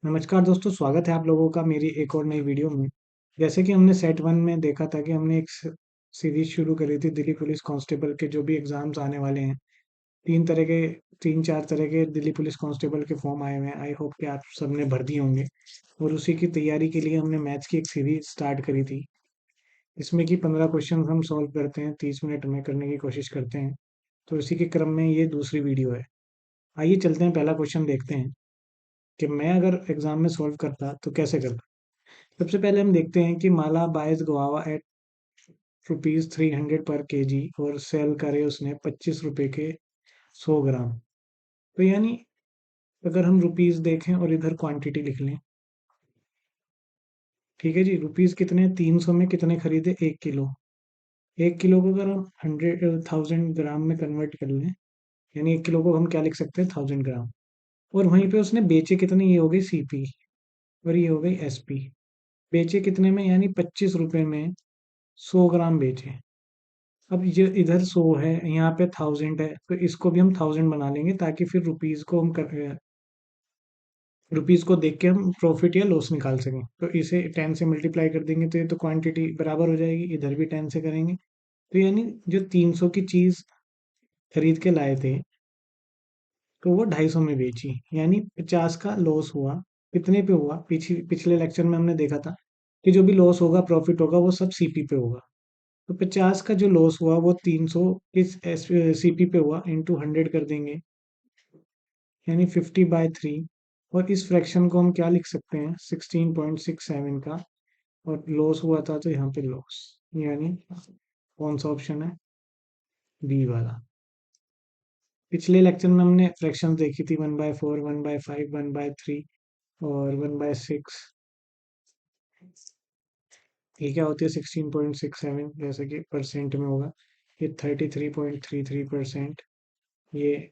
नमस्कार दोस्तों, स्वागत है आप लोगों का मेरी एक और नई वीडियो में। जैसे कि हमने सेट वन में देखा था कि हमने एक सीरीज शुरू करी थी दिल्ली पुलिस कांस्टेबल के जो भी एग्जाम्स आने वाले हैं। तीन तरह के तीन चार तरह के दिल्ली पुलिस कांस्टेबल के फॉर्म आए हुए हैं। आई होप कि आप सबने भर दिए होंगे और उसी की तैयारी के लिए हमने मैथ्स की एक सीरीज स्टार्ट करी थी। इसमें कि 15 क्वेश्चन हम सॉल्व करते हैं, 30 मिनट में करने की कोशिश करते हैं। तो इसी के क्रम में ये दूसरी वीडियो है। आइए चलते हैं, पहला क्वेश्चन देखते हैं कि मैं अगर एग्जाम में सॉल्व करता तो कैसे करता। सबसे पहले हम देखते हैं कि माला बाइज गुआवा एट ₹300 पर केजी और सेल करे उसने 25 रुपए के 100 ग्राम। तो यानी अगर हम रुपीस देखें और इधर क्वांटिटी लिख लें। ठीक है जी, रुपीस कितने, 300 में कितने खरीदे, 1 किलो। 1 किलो को अगर हम 1000 ग्राम में कन्वर्ट कर लें, यानी 1 किलो को हम क्या लिख सकते हैं, 1000 ग्राम। और वहीं पे उसने बेचे कितने, ये हो गई सीपी और ये हो गई एसपी। बेचे कितने में, यानी 25 रुपए में 100 ग्राम बेचे। अब ये इधर 100 है, यहाँ पे 1000 है, तो इसको भी हम 1000 बना लेंगे ताकि फिर रुपीज को देख के हम प्रॉफिट या लॉस निकाल सकें। तो इसे 10 से मल्टीप्लाई कर देंगे तो ये तो क्वांटिटी बराबर हो जाएगी, इधर भी 10 से करेंगे। तो यानी जो 300 की चीज खरीद के लाए थे तो वो 250 में बेची, यानी 50 का लॉस हुआ। कितने पे हुआ, पिछले लेक्चर में हमने देखा था कि जो भी लॉस होगा प्रॉफिट होगा वो सब सीपी पे होगा। तो 50 का जो लॉस हुआ वो 300 इस सीपी पे हुआ, इंटू 100 कर देंगे, यानी 50/3। और इस फ्रैक्शन को हम क्या लिख सकते हैं, 16.67 का। और लॉस हुआ था तो यहाँ पे लॉस, यानी कौन सा ऑप्शन है, बी वाला। पिछले लेक्चर में हमने फ्रैक्शन देखी थी, 1/4, 1/5, 1/3 और 1/6। ये क्या होती है, 16.67, जैसे कि परसेंट में होगा। ये 33.33%, ये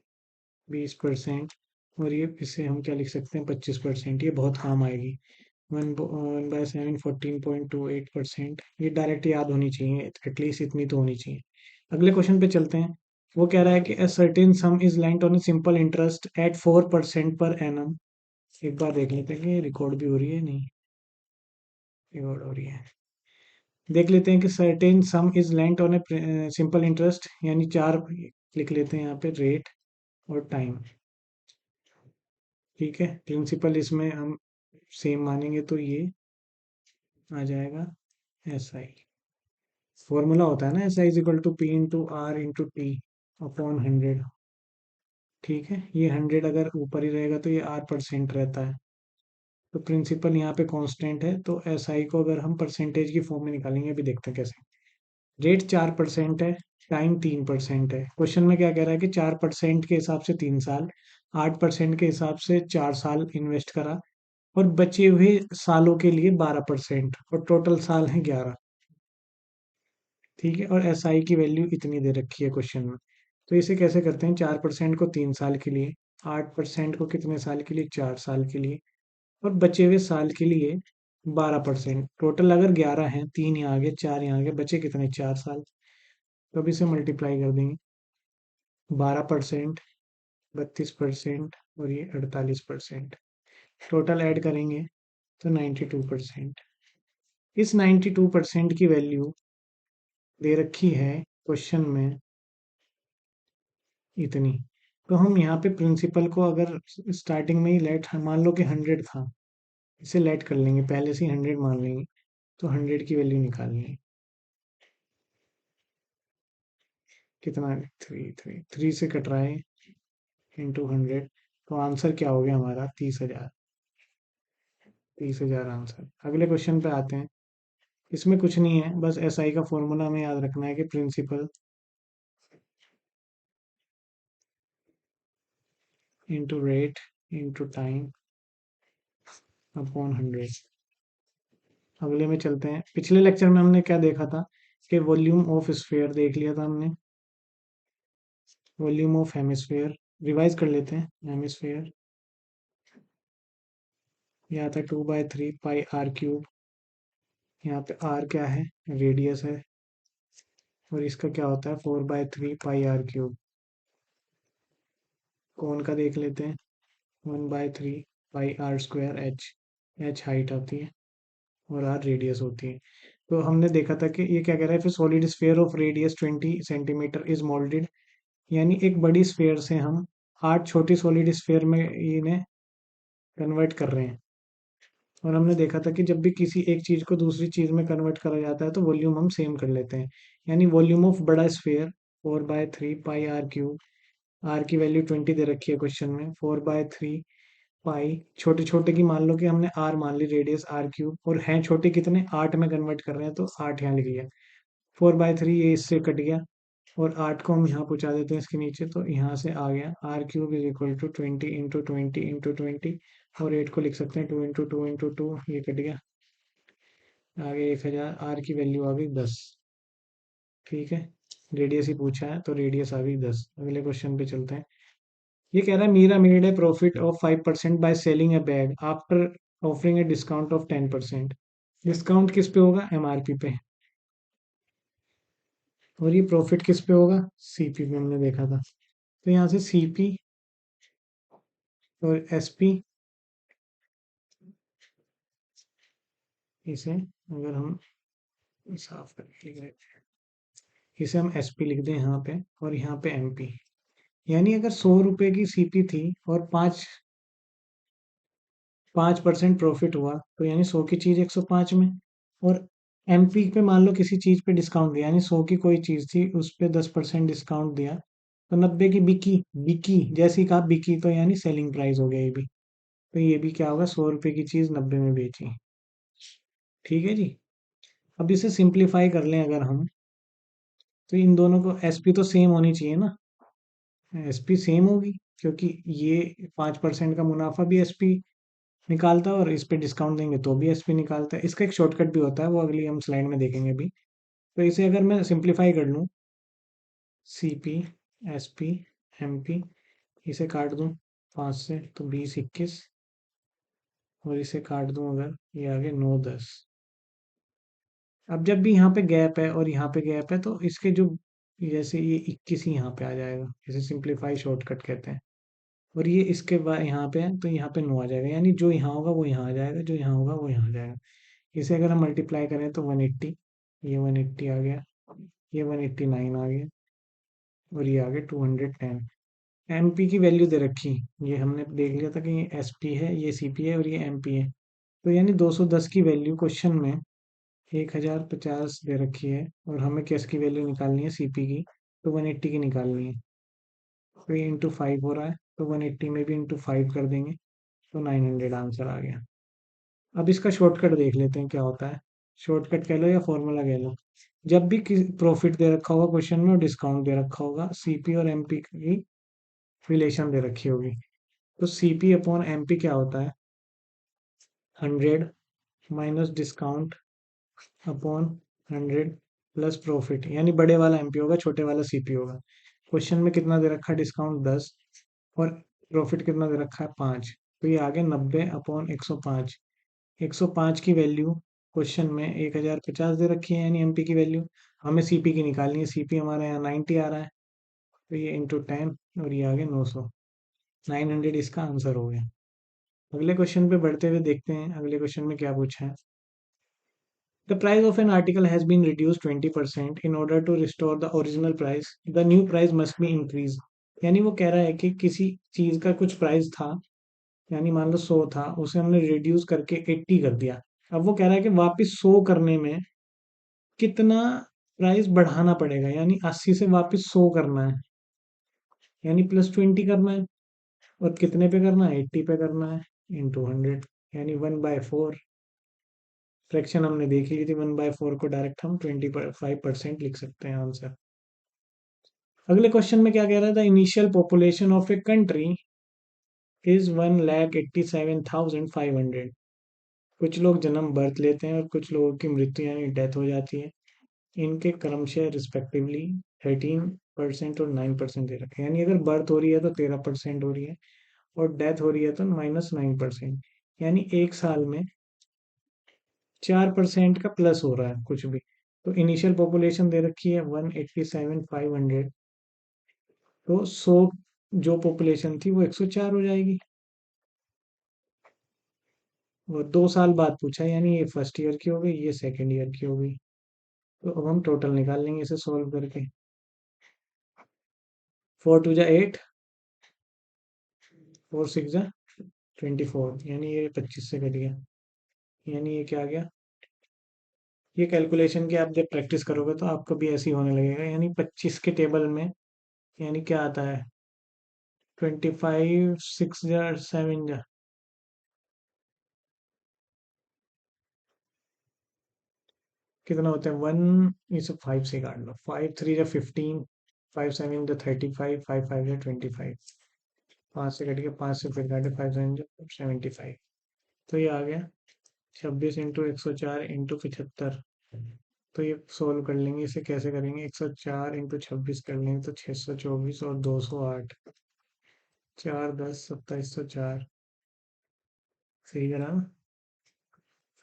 20%, और ये इसे हम क्या लिख सकते हैं, 25%। ये बहुत काम आएगी। 1/7, 14.28%। ये डायरेक्ट याद होनी चाहिए, एटलीस्ट इतनी तो होनी चाहिए। अगले क्वेश्चन पे चलते हैं। वो कह रहा है कि a certain sum is lent on a simple interest at 4% पर annum। एक बार देख लेते हैं कि रिकॉर्ड भी हो रही है, नहीं रिकॉर्ड हो रही है। देख लेते हैं कि certain some is lent on a simple interest, यानी चार लिख लेते हैं यहाँ पे, रेट और टाइम। ठीक है, प्रिंसिपल इसमें हम सेम मानेंगे तो ये आ जाएगा एस आई। फॉर्मूला होता है ना, S I is equal to P into R into T upon 100। ठीक है, ये 100 अगर ऊपर ही रहेगा तो ये आर परसेंट रहता है। तो प्रिंसिपल यहाँ पे कांस्टेंट है, तो एस आई को अगर हम परसेंटेज की फॉर्म में निकालेंगे, अभी देखते हैं कैसे। रेट 4% है, टाइम 3% है। क्वेश्चन में क्या कह रहा है कि 4% के हिसाब से 3 साल, 8% के हिसाब से 4 साल इन्वेस्ट करा, और बचे हुए सालों के लिए 12%, और टोटल साल है 11। ठीक है, और एस आई की वैल्यू इतनी दे रखी है क्वेश्चन में। तो इसे कैसे करते हैं, 4% को 3 साल के लिए, 8% को कितने साल के लिए, 4 साल के लिए, और बचे हुए साल के लिए 12%। टोटल अगर 11 हैं, 3 यहाँ आगे 4 यहाँ आगे, बचे कितने, 4 साल। तो अब इसे मल्टीप्लाई कर देंगे, 12%, 32% और ये 48%। टोटल ऐड करेंगे तो 92%। इस 92% की वैल्यू दे रखी है क्वेश्चन में इतनी। तो हम यहाँ पे प्रिंसिपल को अगर स्टार्टिंग में ही लेट, मान लो कि 100 था, इसे लेट कर लेंगे, पहले से ही 100 मान लेंगे। तो 100 की वैल्यू निकालनी है, कितना, थ्री थ्री थ्री से कट रहा है, इंटू 100। तो आंसर क्या हो गया हमारा, 30,000। 30,000 आंसर। अगले क्वेश्चन पे आते हैं। इसमें कुछ नहीं है, बस एस आई का फॉर्मूला हमें याद रखना है कि principal into rate into time upon 100। अगले में चलते हैं। पिछले लेक्चर में हमने क्या देखा था कि वॉल्यूम ऑफ स्फीयर देख लिया था हमने, वॉल्यूम ऑफ हेमिस्फीयर। रिवाइज कर लेते हैं, हेमिस्फीयर यहाँ था 2/3 πr³। यहाँ पे आर क्या है, रेडियस है, और इसका क्या होता है, 4/3 πr³। कौन का देख लेते हैं, 1/3 pi r square h, h height आती है और आर रेडियस होती है। तो हमने देखा था कि ये क्या कह रहा है, फिर solid sphere of radius 20 centimetre is moulded, यानी एक बड़ी स्फीयर से हम 8 छोटी सॉलिड स्फीयर में इन्हें कन्वर्ट कर रहे हैं। और हमने देखा था कि जब भी किसी एक चीज को दूसरी चीज में कन्वर्ट करा जाता है तो वॉल्यूम हम सेम कर लेते हैं। यानी वॉल्यूम ऑफ बड़ा sphere 4/3 pi R cube, R की वैल्यू 20 दे रखी है क्वेश्चन में, 4/3 पाई, छोटे छोटे की मान लो कि हमने आर मान ली, रेडियस आर क्यूब, और हैं छोटे कितने, 8 में कन्वर्ट कर रहे हैं तो 8 यहाँ लिख लिया। 4/3 ये इससे कट गया, और 8 को हम यहाँ पहुँचा देते हैं इसके नीचे, तो यहाँ से आ गया R³ = 20 × 20 × 20, और 8 को लिख सकते हैं 2 × 2 × 2, ये कट गया। आगे 1000, आर की वैल्यू आ गई 10। ठीक है, रेडियस ही पूछा है तो रेडियस आ गई 10। अगले क्वेश्चन पे चलते हैं। ये कह रहा है Meera made a profit of 5% by selling a bag after offering a discount of 10%। Discount किस पे होगा, एमआरपी पे। और ये प्रॉफिट किस पे होगा, सीपी पे, हमने देखा था। तो यहाँ से सीपी और एसपी, इसे अगर हम साफ करके लिख देते हैं, इसे हम एसपी लिख दें यहाँ पे, और यहाँ पे एमपी। यानी अगर 100 रुपए की सीपी थी और 5% प्रॉफिट हुआ, तो यानी 100 की चीज 105 में। और एमपी पे मान लो किसी चीज पे डिस्काउंट दिया, यानी 100 की कोई चीज थी उस पे 10% डिस्काउंट दिया, तो 90 की बिकी, बिकी जैसी कहा बिकी, तो यानी सेलिंग प्राइस हो गया ये भी। तो ये भी क्या होगा, 100 रुपए की चीज 90 में बेची। ठीक है जी। अब इसे सिंप्लीफाई कर लें अगर हम, तो इन दोनों को एसपी तो सेम होनी चाहिए ना, एसपी सेम होगी, क्योंकि ये 5% का मुनाफा भी एसपी निकालता है और इस पे डिस्काउंट देंगे तो भी एसपी निकालता है। इसका एक शॉर्टकट भी होता है, वो अगली हम स्लाइड में देखेंगे भी। तो इसे अगर मैं सिंप्लीफाई कर लूँ, सीपी, एसपी, एमपी, इसे काट दूं 5 से तो 20 21, और इसे काट दूं अगर, ये आगे 9 10। अब जब भी यहाँ पे गैप है और यहाँ पे गैप है तो इसके जो, जैसे ये 21 ही यहाँ पे आ जाएगा, इसे सिंप्लीफाई शॉर्टकट कहते हैं। और ये इसके बाद यहाँ पे है तो यहाँ पे 9 आ जाएगा, यानी जो यहाँ होगा वो यहाँ आ जाएगा, जो यहाँ होगा वो यहाँ आ जाएगा। इसे अगर हम मल्टीप्लाई करें तो 180, ये 180 आ गया, ये 189 आ गया, और ये आ गया 210। एमपी की वैल्यू दे रखी, ये हमने देख लिया था कि ये एसपी है, ये सीपी है, और ये एमपी है। तो यानी 210 की वैल्यू क्वेश्चन में 1050 दे रखी है, और हमें किस की वैल्यू निकालनी है, सीपी की, तो 180 की निकालनी है। तो ये इंटू 5 हो रहा है, तो 180 में भी इंटू 5 कर देंगे, तो 900 आंसर आ गया। अब इसका शॉर्टकट देख लेते हैं क्या होता है। शॉर्टकट कह लो या फॉर्मूला कह लो, जब भी प्रॉफिट दे रखा होगा क्वेश्चन में और डिस्काउंट दे रखा होगा, सीपी और एमपी की रिलेशन दे रखी होगी। तो सीपी अपॉन एमपी क्या होता है, 100 minus discount upon 100 plus profit, यानी बड़े वाला एमपी होगा, छोटे वाला सीपी होगा। क्वेश्चन में कितना दे रखा है, डिस्काउंट 10, और प्रॉफिट कितना दे रखा है 5, तो ये आ गया 90/105। 105 की वैल्यू क्वेश्चन में 1050 दे रखी है, यानी एमपी की वैल्यू। हमें सीपी की निकालनी है, सीपी हमारे यहाँ 90 आ रहा है, तो ये इंटू 10, और ये आ गया 900, 900 इसका आंसर हो गया। अगले क्वेश्चन पे बढ़ते हुए देखते हैं, अगले क्वेश्चन में क्या पूछा है। The price of an article has been reduced 20%. In order to restore the original price, the new price must be increased. यानी वो कह रहा है कि किसी चीज का कुछ प्राइस था, यानी मान लो 100 था, उसे हमने रिड्यूस करके 80 कर दिया। अब वो कह रहा है कि वापस 100 करने में कितना प्राइस बढ़ाना पड़ेगा, यानी 80 से वापस 100 करना है, यानी +20 करना है। और कितने पे करना है, 80 पे करना है, इंटू 100, यानी 1/4। फ्रैक्शन हमने देख ली थी, 1/4 को डायरेक्ट हम 25% लिख सकते हैं आंसर। अगले क्वेश्चन में क्या कह रहा था, initial population of a country is 1,87,500। कुछ लोग जन्म बर्थ लेते हैं और कुछ लोगों की मृत्यु यानी डेथ हो जाती है, इनके क्रमशः रिस्पेक्टिवली 13% और 9% दे रखे हैं। यानी अगर बर्थ हो रही है तो 13% हो रही है, और डेथ हो रही है तो -9%, यानी एक साल में 4% का प्लस हो रहा है कुछ भी। तो इनिशियल पॉपुलेशन दे रखी है 1,87,500, तो 100 जो पॉपुलेशन थी वो 104 हो जाएगी। और 2 साल बाद पूछा, यानी ये फर्स्ट ईयर की हो गई, ये सेकेंड ईयर की हो गई। तो अब हम टोटल निकाल लेंगे इसे सॉल्व करके। 4 2 जा 8, 4 6 जा 24, यानी ये 25 से कट गया। यानी ये क्या आ गया, ये कैलकुलेशन की आप जब प्रैक्टिस करोगे तो आपको भी ऐसे ही होने लगेगा। यानी 25 के टेबल में यानी क्या आता है, 25 6 जा 7 जा, कितना होता है 1, इसे 5 से काट लो, 5 3 जा 15, 5 7 जा 35, 5 5 जा 25, 5 से कट के 5 से फिर काटे, 5 7 जा 75। तो ये आ गया 26 × 104 × 75। तो ये सोल्व कर लेंगे, इसे कैसे करेंगे, 104 × 26 कर लेंगे तो 624 और 208, 4 10 2704। सही करा ना।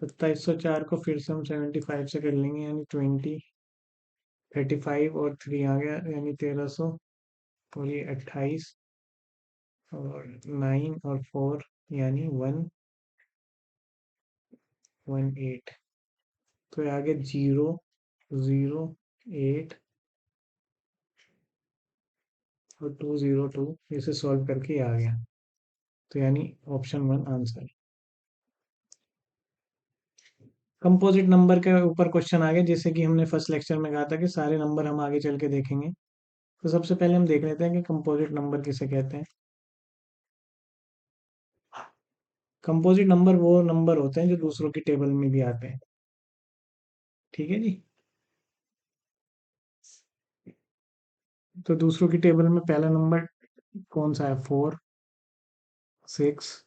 2704 को फिर से हम 75 से कर लेंगे, यानी 20 35 और 3 आ गया, यानी 1300, और ये 28 और 9 और 4, यानी 118। तो ये आ गया 0 0 8 और 202, इसे सॉल्व करके ये आ गया। तो यानी ऑप्शन 1 आंसर। कंपोजिट नंबर के ऊपर क्वेश्चन आ गया, जैसे कि हमने फर्स्ट लेक्चर में कहा था कि सारे नंबर हम आगे चल के देखेंगे। तो सबसे पहले हम देख लेते हैं कि कंपोजिट नंबर किसे कहते हैं। कंपोजिट नंबर वो नंबर होते हैं जो दूसरों की टेबल में भी आते हैं। ठीक है जी। तो दूसरों की टेबल में पहला नंबर कौन सा है, 4 6।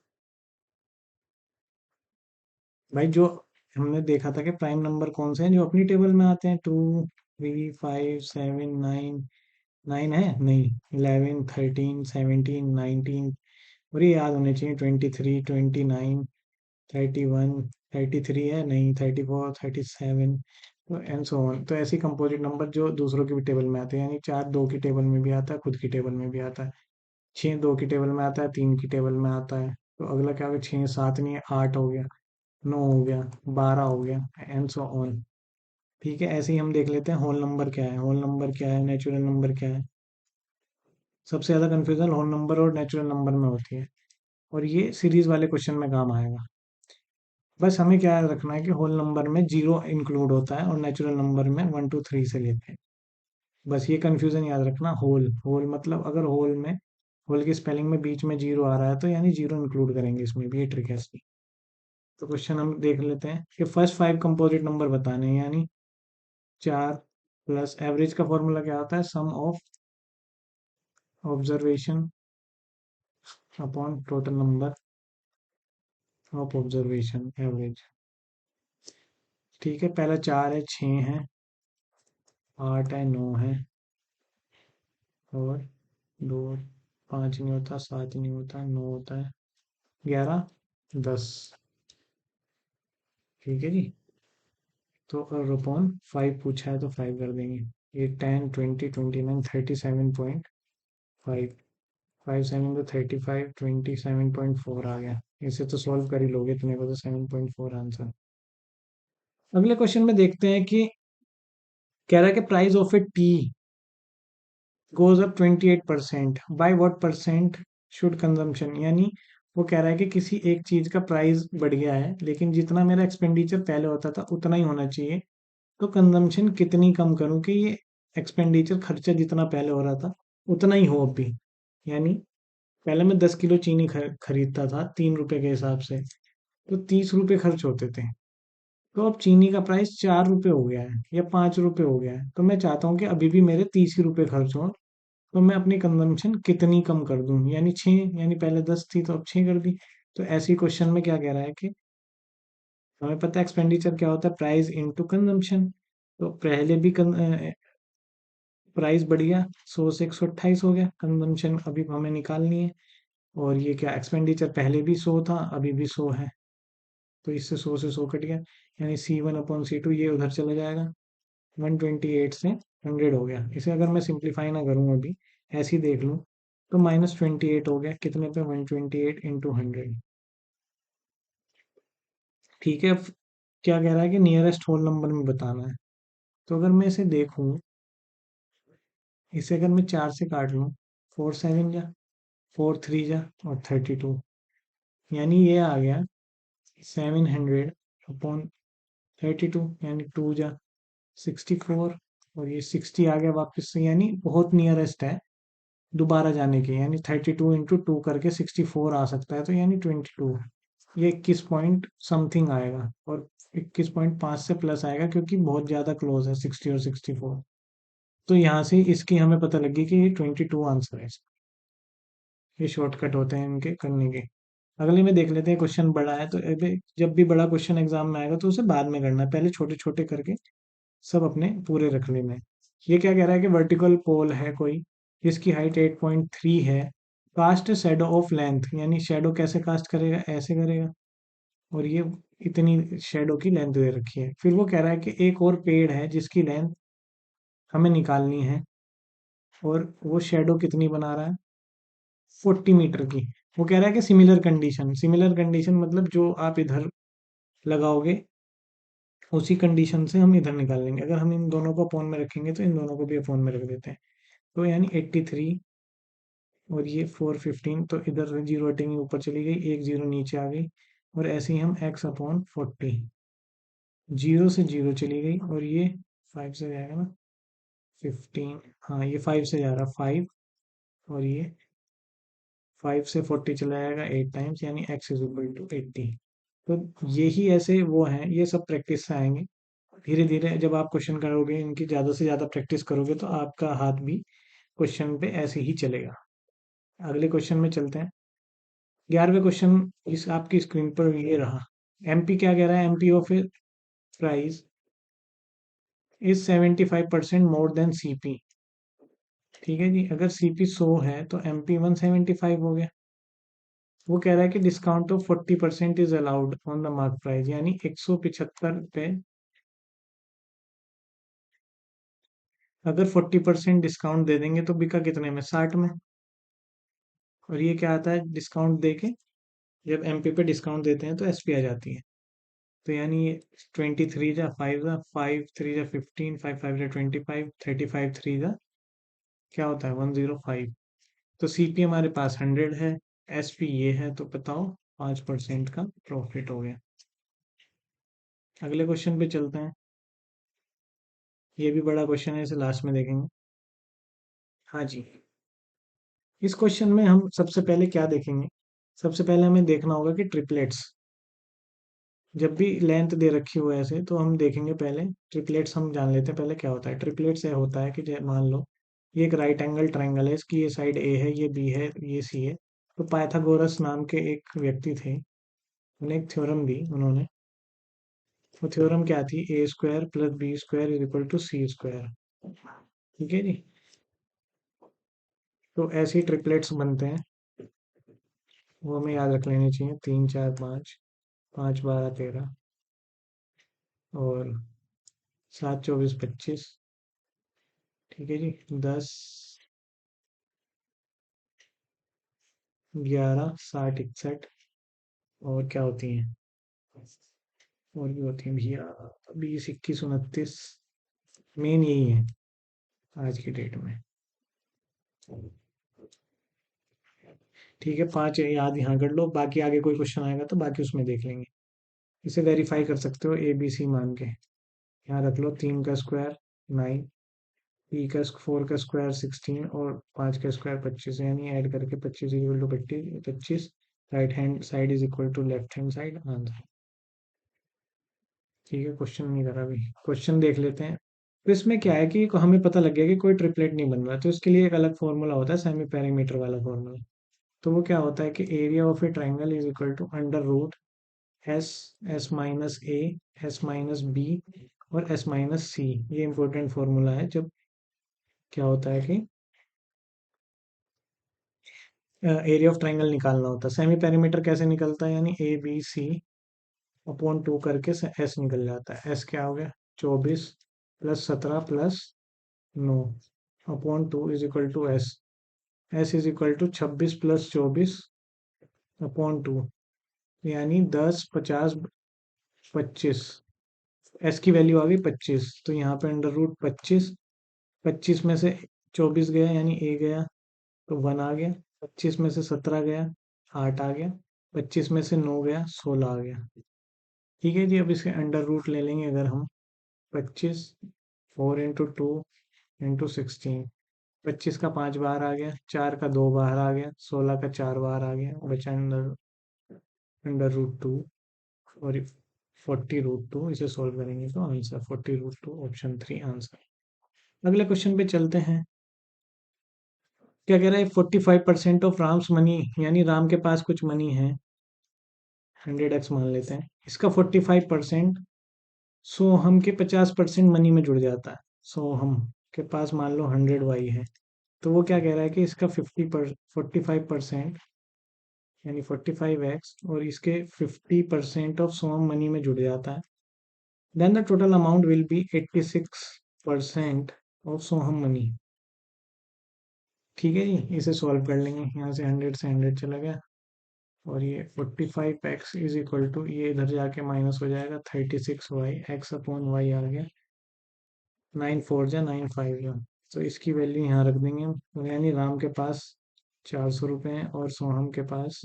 भाई जो हमने देखा था कि प्राइम नंबर कौन से हैं जो अपनी टेबल में आते हैं, 2 3 5 7 9। 9 है नहीं, 11 13 17 19। और ये याद होने चाहिए, 23 29 31 33 है नहीं, 34 37। तो एंड सो ऑन। तो ऐसी कंपोजिट नंबर जो दूसरों की भी टेबल में आते हैं, यानी 4 2 की टेबल में भी आता है, खुद की टेबल में भी आता है। 6 2 की टेबल में आता है, 3 की टेबल में आता है। तो अगला क्या होगा, 6 7 नहीं है, 8 हो गया, 9 हो गया, 12 हो गया, एंड सो ऑन। ठीक है, ऐसे ही हम देख लेते हैं होल नंबर क्या है, होल नंबर क्या है, नेचुरल नंबर क्या है। सबसे ज़्यादा कंफ्यूजन होल नंबर और नेचुरल नंबर में होती है, और ये सीरीज वाले क्वेश्चन में काम आएगा। बस हमें क्या याद रखना है कि होल नंबर में जीरो इंक्लूड होता है और नेचुरल नंबर में 1 2 3 से लेते हैं। बस ये कंफ्यूजन याद रखना, होल होल मतलब अगर होल में, होल की स्पेलिंग में बीच में जीरो आ रहा है तो यानी जीरो इंक्लूड करेंगे इसमें भी, ये ट्रिक है इसकी। तो क्वेश्चन हम देख लेते हैं कि फर्स्ट 5 कंपोजिट नंबर बताने हैं, यानी 4 प्लस एवरेज का फॉर्मूला क्या होता है, sum of observation upon total number of observation average. ठीक है, पहला 4 है, 6 है, 8 है, 9 है, और 2 5 नहीं होता, 7 नहीं होता, 9 होता है, 11 10। ठीक है जी। तो और अपॉन 5 पूछा है तो 5 कर देंगे। ये 10 20 29 37.5, 5 7 तो 35, 27.4 आ गया। इसे तो सॉल्व कर ही लोगे इतने को, तो 7.4 आंसर। अगले क्वेश्चन में देखते हैं कि कह रहा है कि price of A T goes up 28%, by what percent should consumption. यानी वो कह रहा है कि किसी एक चीज का प्राइस बढ़ गया है, लेकिन जितना मेरा एक्सपेंडिचर पहले होता था उतना ही होना चाहिए, तो कंजम्पशन कितनी कम करूं कि ये एक्सपेंडिचर खर्चा जितना पहले हो रहा था उतना ही हो अब भी। यानी पहले मैं 10 किलो चीनी खरीदता था 3 रुपए के हिसाब से, तो 30 रुपए खर्च होते थे। तो अब चीनी का प्राइस 4 रुपए हो गया है या 5 रुपए हो गया है, तो मैं चाहता हूँ कि अभी भी मेरे 30 ही रुपए खर्च हो। तो मैं अपनी कंजम्पशन कितनी कम कर दूं, यानी 6, यानी पहले 10 थी तो अब 6 कर दी। तो ऐसी क्वेश्चन में क्या कह रहा है कि हमें पता है एक्सपेंडिचर क्या होता है, प्राइस इनटू कंजम्पशन। तो पहले भी प्राइस बढ़ गया, 100 से 128 हो गया, कंजम्पशन अभी हमें निकालनी है। और ये क्या, एक्सपेंडिचर पहले भी 100 था, अभी भी 100 है, तो इससे 100 से 100 कट गया, यानी C1/C2 ये उधर चला जाएगा। 128 से 100 हो गया। इसे अगर मैं सिंप्लीफाई ना करूँ अभी, ऐसे ही देख लूँ, तो -28 हो गया, कितने पे, 128 इंटू 100। ठीक है, अब क्या कह रहा है कि नियरेस्ट होल नंबर में बताना है। तो अगर मैं इसे देखूं, इसे अगर मैं 4 से काट लूं, 4 7 जा, 4 3 जा और 32, यानी ये आ गया 700 अपॉन 32, यानी 2 जा 64, और ये 60 आ गया वापस से, यानी बहुत नियरेस्ट है दोबारा जाने के, यानी 32 इंटू 2 करके 64 आ सकता है, तो यानी 22, ये 21 पॉइंट समथिंग आएगा, और 21.5 से प्लस आएगा क्योंकि बहुत ज़्यादा क्लोज है 60 और 64। तो यहाँ से इसकी हमें पता लगी कि ये 22 आंसर है। ये शॉर्टकट होते हैं इनके करने के। अगले में देख लेते हैं, क्वेश्चन बड़ा है तो अबे जब भी बड़ा क्वेश्चन एग्जाम में आएगा तो उसे बाद में करना है, पहले छोटे छोटे करके सब अपने पूरे रख लेने हैं। ये क्या कह रहा है कि वर्टिकल पोल है कोई, जिसकी हाइट 8.3 है, कास्ट शेडो ऑफ लेंथ, यानी शेडो कैसे कास्ट करेगा, ऐसे करेगा, और ये इतनी शेडो की लेंथ दे रखी है। फिर वो कह रहा है कि एक और पेड़ है जिसकी लेंथ हमें निकालनी है, और वो शेडो कितनी बना रहा है, 40 मीटर की। वो कह रहा है कि सिमिलर कंडीशन मतलब जो आप इधर लगाओगे उसी कंडीशन से हम इधर निकाल लेंगे। अगर हम इन दोनों को अपोन में रखेंगे तो इन दोनों को भी अपोन में रख देते हैं, तो यानी 83, और ये 415, तो इधर जीरो हटेंगे, ऊपर चली गई, एक जीरो नीचे आ गई, और ऐसे ही हम x अपॉन 40, जीरो से जीरो चली गई, और ये 5 से जाएगा ना, 15, हाँ ये 5 से जा रहा 5, और ये 5 से 40 चला जाएगा 8 टाइम्स, यानी x इज इक्वल टू 80। तो यही ऐसे वो हैं, ये सब प्रैक्टिस से आएंगे। धीरे धीरे जब आप क्वेश्चन करोगे, इनकी ज़्यादा से ज़्यादा प्रैक्टिस करोगे, तो आपका हाथ भी क्वेश्चन पे ऐसे ही चलेगा। अगले क्वेश्चन में चलते हैं। 11वें क्वेश्चन इस आपकी स्क्रीन पर ये रहा। एमपी क्या कह रहा है, MP of price is 75% more than CP. ठीक है जी, अगर सीपी 100 है तो एमपी 175 हो गया। वो कह रहा है कि discount of 40% is allowed on the mark price, यानी 175 पे अगर 40% डिस्काउंट दे देंगे तो बिका कितने में, 60 में। और ये क्या आता है, डिस्काउंट दे के जब एमपी पे डिस्काउंट देते हैं तो एसपी आ जाती है। तो यानी ये 23 जा 5 जा 5 3 जा 15, 5 5 जा 25, 35 3 जा क्या होता है 105। तो सीपी हमारे पास 100 है, एसपी ये है, तो बताओ 5% का प्रॉफिट हो गया। अगले क्वेश्चन पे चलते हैं। ये भी बड़ा क्वेश्चन है, इसे लास्ट में देखेंगे। हाँ जी, इस क्वेश्चन में हम सबसे पहले क्या देखेंगे, सबसे पहले हमें देखना होगा कि ट्रिपलेट्स, जब भी लेंथ दे रखी हो ऐसे, तो हम देखेंगे पहले ट्रिपलेट्स, हम जान लेते हैं पहले क्या होता है। ट्रिपलेट्स ये होता है कि मान लो ये एक राइट एंगल ट्रायंगल है, इसकी ये साइड ए है, ये बी है, ये सी है। तो पाइथागोरस नाम के एक व्यक्ति थे, उन्हें एक थ्योरम दी उन्होंने। वो थ्योरम क्या थी, a square plus b square is equal to c square. ठीक है जी, तो ऐसे ही ट्रिपलेट्स बनते हैं, वो हमें याद रख लेने चाहिए। 3 4 5, 5 12 13, और 7 24 25। ठीक है जी, 10 11 60 61, और क्या होती हैं, और भी होती हैं भैया, 20 21 29, मेन यही है आज की डेट में। ठीक है, 5 याद यहाँ कर लो, बाकी आगे कोई क्वेश्चन आएगा तो बाकी उसमें देख लेंगे। इसे वेरीफाई कर सकते हो ए बी सी मान के। यहाँ रख लो, 3 का स्क्वायर 9, पी का 4 का स्क्वायर 16, और 5 का स्क्वायर 25, यानी ऐड करके 25 equal to 25, right hand side is equal to left hand side, answer. ठीक है, क्वेश्चन नहीं करा अभी, क्वेश्चन देख लेते हैं। तो इसमें क्या है कि हमें पता लग गया कि कोई ट्रिपलेट नहीं बन रहा, तो इसके लिए एक अलग फॉर्मूला होता है, सेमी पैरामीटर वाला फॉर्मूला। तो वो क्या होता है कि area of a triangle is equal to under root S, S minus A, S minus B, और एस माइनस सी। ये इंपॉर्टेंट फॉर्मूला है जब क्या होता है कि एरिया ऑफ ट्राइंगल निकालना होता है। सेमी पैरामीटर कैसे निकलता है, यानी ए बी सी अपॉन 2 करके एस निकल जाता है। एस क्या हो गया, 24 plus 17 plus 9 upon 2 is equal to S. S is equal to 26 plus 24 upon 2, यानी 10 50 25, एस की वैल्यू आ गई 25, तो यहाँ पे अंडर रूट 25, 25 में से 24 गया यानी ए गया, तो 1 आ गया। 25 में से 17 गया, 8 आ गया। 25 में से 9 गया, 16 आ गया। ठीक है जी, अब इसके अंडर रूट ले लेंगे अगर हम। 25, 4 × 2 × 16, 25 का 5 बाहर आ गया, 4 का 2 बाहर आ गया, 16 का 4 बाहर आ गया, बचा अंडर अंडर रूट 2। और 40√2, इसे सॉल्व करेंगे तो आंसर 40√2, ऑप्शन 3 आंसर। अगले क्वेश्चन पे चलते हैं। क्या कह रहा है, 45% ऑफ राम्स मनी, यानी राम के पास कुछ मनी है, 100x मान लेते हैं, इसका 45% सोहम के 50% मनी में जुड़ जाता है। सोहम के पास मान लो 100y है, तो वो क्या कह रहा है कि इसका 45% यानी 45x और इसके 50% ऑफ सोहम मनी में जुड़ जाता है, then the total amount will be 86% of Soham money. ठीक है जी, इसे सॉल्व कर लेंगे। यहाँ से 100 से 100 चला गया, और ये 45x इज इक्वल टू, ये इधर जाके माइनस हो जाएगा, 36y, x अपॉन वाई आ गया, 9×4 = 9×5 जो, तो इसकी वैल्यू यहाँ रख देंगे हम। तो यानी राम के पास 400 रुपये हैं और सोहम के पास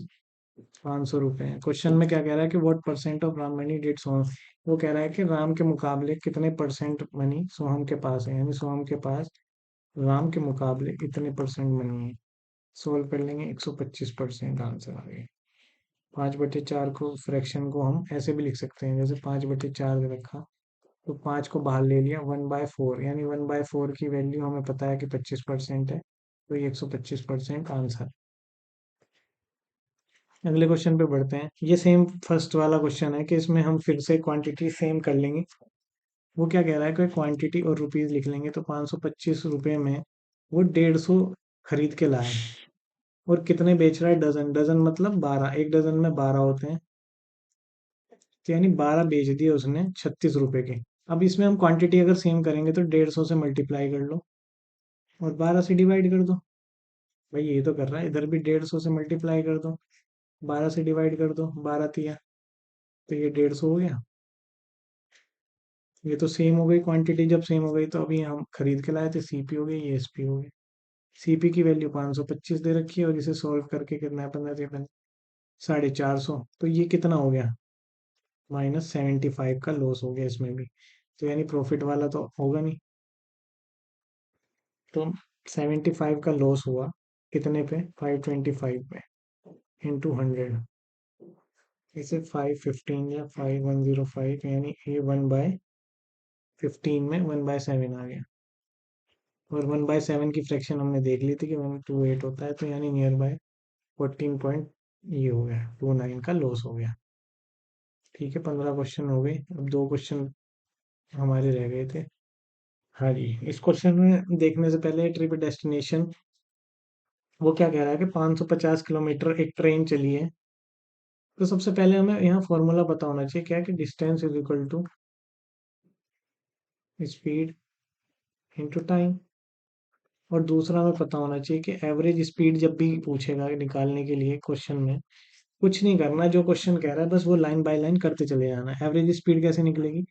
500 रुपये हैं। क्वेश्चन में क्या कह रहा है कि what percent of Ram money did Soham, वो कह रहा है कि राम के मुकाबले कितने परसेंट मनी सोहम के पास है, यानी सोहम के पास राम के मुकाबले इतने परसेंट मनी है। सोल्व कर लेंगे, 125% आंसर आ गया। 5/4 को, फ्रैक्शन को हम ऐसे भी लिख सकते हैं, जैसे 5/4 रखा, तो 5 को बाहर ले लिया, 1/4, यानी 1/4 की वैल्यू हमें पता है कि 25% है, तो ये 125% आंसर। अगले क्वेश्चन पे बढ़ते हैं। ये सेम फर्स्ट वाला क्वेश्चन है कि इसमें हम फिर से क्वांटिटी सेम कर लेंगे। वो क्या कह रहा है कि क्वांटिटी और रुपीज लिख लेंगे, तो 525 रुपये में वो 150 खरीद के लाए, और कितने बेच रहा है, डजन, डजन मतलब 12, एक डजन में 12 होते हैं, तो यानी 12 बेच दिए उसने 36 रुपए के। अब इसमें हम क्वांटिटी अगर सेम करेंगे तो 150 से मल्टीप्लाई कर लो और 12 से डिवाइड कर दो। भाई ये तो कर रहा है, इधर भी 150 से मल्टीप्लाई कर दो, 12 से डिवाइड कर दो, 12×3, तो ये 150 हो गया। ये तो सेम हो गई क्वांटिटी, जब सेम हो गई तो अभी हम खरीद के लाए थे, सीपी हो गई, ये एसपी हो गई। सीपी की वैल्यू 525 दे रखी है, और इसे सॉल्व करके कितना है, 15 450, तो ये कितना हो गया, -75 का लॉस हो गया इसमें भी, तो यानी प्रॉफिट वाला तो होगा नहीं। तो 75 का लॉस हुआ कितने पे, 525 पे, इंटू 100, इसे 515 या 5105, यानी ये 1/15 में 1/7 आ गया, और 1/7 की फ्रैक्शन हमने देख ली थी कि 128 होता है, तो यानी नियर बाय 14 पॉइंट, ये हो गया 29 का लॉस हो गया। ठीक है, 15 क्वेश्चन हो गए, अब 2 क्वेश्चन हमारे रह गए थे। हाँ जी, इस क्वेश्चन में देखने से पहले ट्रिप डेस्टिनेशन, वो क्या कह रहा है कि 550 किलोमीटर एक ट्रेन चली है, तो सबसे पहले हमें यहाँ फॉर्मूला पता होना चाहिए, क्या है कि distance is equal to speed into time, और दूसरा हमें पता होना चाहिए कि एवरेज स्पीड जब भी पूछेगा निकालने के लिए क्वेश्चन में, कुछ नहीं करना, जो क्वेश्चन कह रहा है बस वो लाइन बाय लाइन करते चले जाना। एवरेज स्पीड कैसे निकलेगी,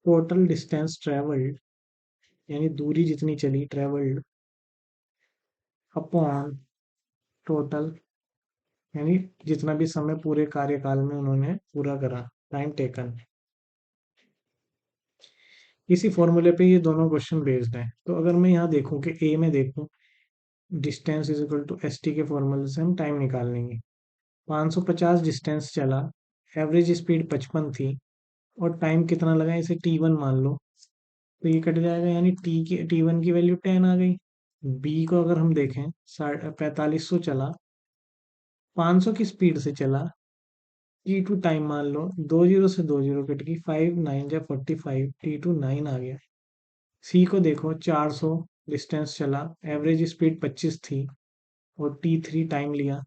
टोटल डिस्टेंस ट्रेवल्ड, यानी दूरी जितनी चली ट्रेवल्ड, अपॉन टोटल, यानी जितना भी समय पूरे कार्यकाल में उन्होंने पूरा करा, टाइम टेकन। इसी फॉर्मूले पे ये दोनों क्वेश्चन बेस्ड हैं। तो अगर मैं यहाँ देखूं कि ए में देखूं, distance is equal to S T के फॉर्मूले से हम टाइम निकाल लेंगे। 550 डिस्टेंस चला, एवरेज स्पीड 55 थी, और टाइम कितना लगा, इसे T1 मान लो, तो ये कट जाएगा, यानी T1 की वैल्यू 10 आ गई। बी को अगर हम देखें, 4500 चला, 500 की स्पीड से चला, T2 टाइम मान लो, 20 से 20 कट गई, 5×9 = 45, T2 9 आ गया। सी को देखो, 400 डिस्टेंस चला, एवरेज स्पीड 25 थी, और T3 टाइम लिया,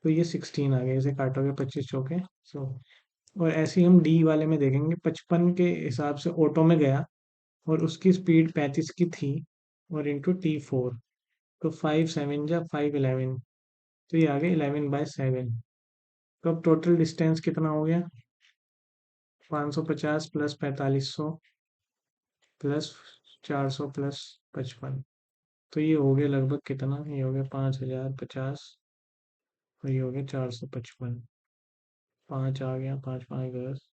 तो ये 16 आ गया, इसे काटोगे 25 चौके 100। और ऐसे ही हम डी वाले में देखेंगे, 55 के हिसाब से ऑटो में गया, और उसकी स्पीड 35 की थी, और इंटू T4, तो 5×7 = 511, तो ये आ गया 11/7। तो अब टोटल डिस्टेंस कितना हो गया, 550 प्लस 4500 प्लस 400 प्लस 55। तो ये हो गया लगभग कितना, ये हो गया 5050 और ये हो गया 455। पाँच आ गया, पाँच पाँच 10।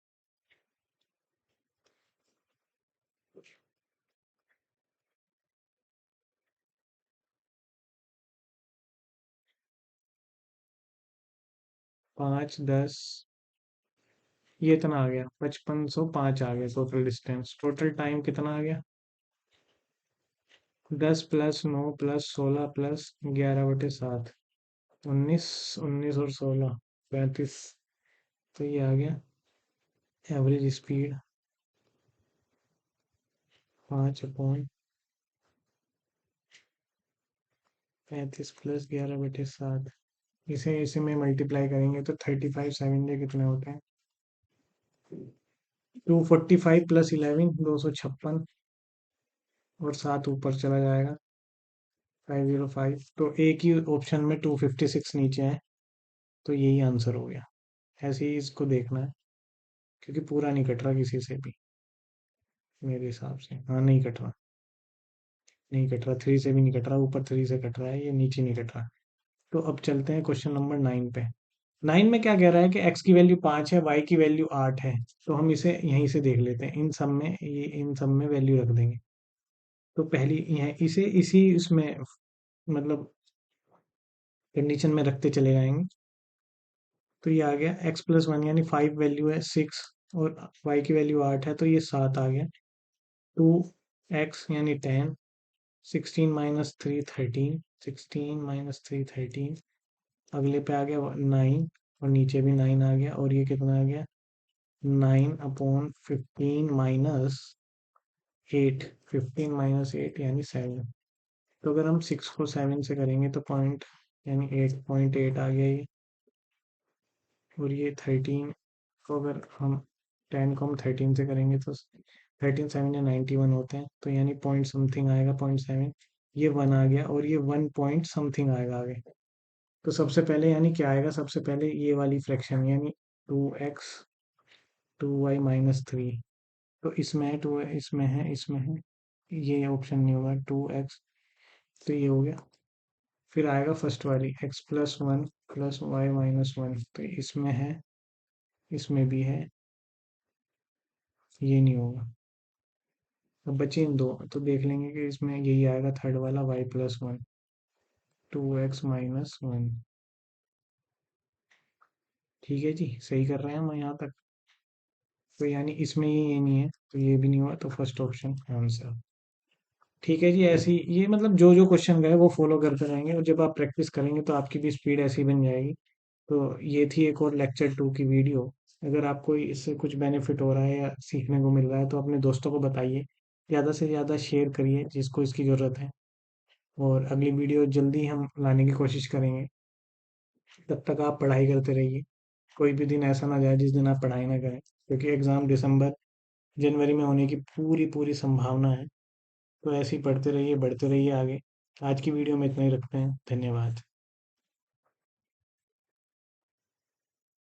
5 10, ये इतना आ गया, 5505 आ गया टोटल डिस्टेंस। टोटल टाइम कितना आ गया, 10 + 9 + 16 + 11/7, 19 19 और 16 35। तो ये आ गया एवरेज स्पीड 5/35 + 11/7। इसे इसे में मल्टीप्लाई करेंगे तो 35 7 कितने होते हैं, 245 + 11 256, और 7 ऊपर चला जाएगा 505। तो एक ही ऑप्शन में 256 नीचे है, तो यही आंसर हो गया। ऐसे ही इसको देखना है, क्योंकि पूरा नहीं कट रहा किसी से भी मेरे हिसाब से। हाँ नहीं कट रहा, नहीं कट रहा, 3 से भी नहीं कट रहा, ऊपर 3 से कट रहा है, ये नीचे नहीं कट रहा। तो अब चलते हैं क्वेश्चन नंबर 9 पे। 9 में क्या कह रहा है कि x की वैल्यू 5 है, y की वैल्यू 8 है। तो हम इसे यहीं से देख लेते हैं, इन सब में वैल्यू रख देंगे। तो पहली यह इसे इसी इसमें मतलब कंडीशन में रखते चले जाएंगे। तो ये आ गया x+1 यानी 5 वैल्यू है 6, और y की वैल्यू 8 है, तो ये 7 आ गया। 2x यानी 10, 16 - 3 13, 16 - 3 13। अगले पे आ गया 9, और नीचे भी 9 आ गया, और ये कितना आ गया, 9/15 - 8, 15 - 8 यानी 7। तो अगर हम 6 को 7 से करेंगे तो पॉइंट यानी 8.8 आ गया ये। और ये 13 को अगर हम 10 को हम 13 से करेंगे तो 13 7 या 91 होते हैं, तो यानी पॉइंट समथिंग आएगा 0.7। ये 1 आ गया, और ये 1 पॉइंट समथिंग आएगा आगे। तो सबसे पहले यानी क्या आएगा, सबसे पहले ये वाली फ्रैक्शन यानी 2x 2y - 3। तो इसमें है 2, इसमें है, इसमें है, ये ऑप्शन नहीं होगा 2x। तो ये हो गया। फिर आएगा फर्स्ट वाली x+1 + y - 1। तो इसमें है, इसमें भी है, ये नहीं होगा। अब बचे इन दो, तो देख लेंगे कि इसमें यही आएगा थर्ड वाला y+1, 2x - 1। ठीक है जी, सही कर रहे हैं हम यहाँ तक। तो यानी इसमें ये नहीं है, तो ये भी नहीं हुआ, तो फर्स्ट ऑप्शन आंसर। ठीक है जी, ऐसी ये मतलब जो जो क्वेश्चन गए वो फॉलो करते रहेंगे, और जब आप प्रैक्टिस करेंगे तो आपकी भी स्पीड ऐसी बन जाएगी। तो ये थी एक और लेक्चर 2 की वीडियो। अगर आपको इससे कुछ बेनिफिट हो रहा है या सीखने को मिल रहा है तो अपने दोस्तों को बताइए, ज़्यादा से ज़्यादा शेयर करिए जिसको इसकी ज़रूरत है। और अगली वीडियो जल्दी हम लाने की कोशिश करेंगे। तब तक आप पढ़ाई करते रहिए। कोई भी दिन ऐसा ना जाए जिस दिन आप पढ़ाई ना करें, क्योंकि एग्ज़ाम दिसंबर जनवरी में होने की पूरी पूरी संभावना है। तो ऐसे ही पढ़ते रहिए, बढ़ते रहिए आगे। आज की वीडियो में इतना ही रखते हैं। धन्यवाद।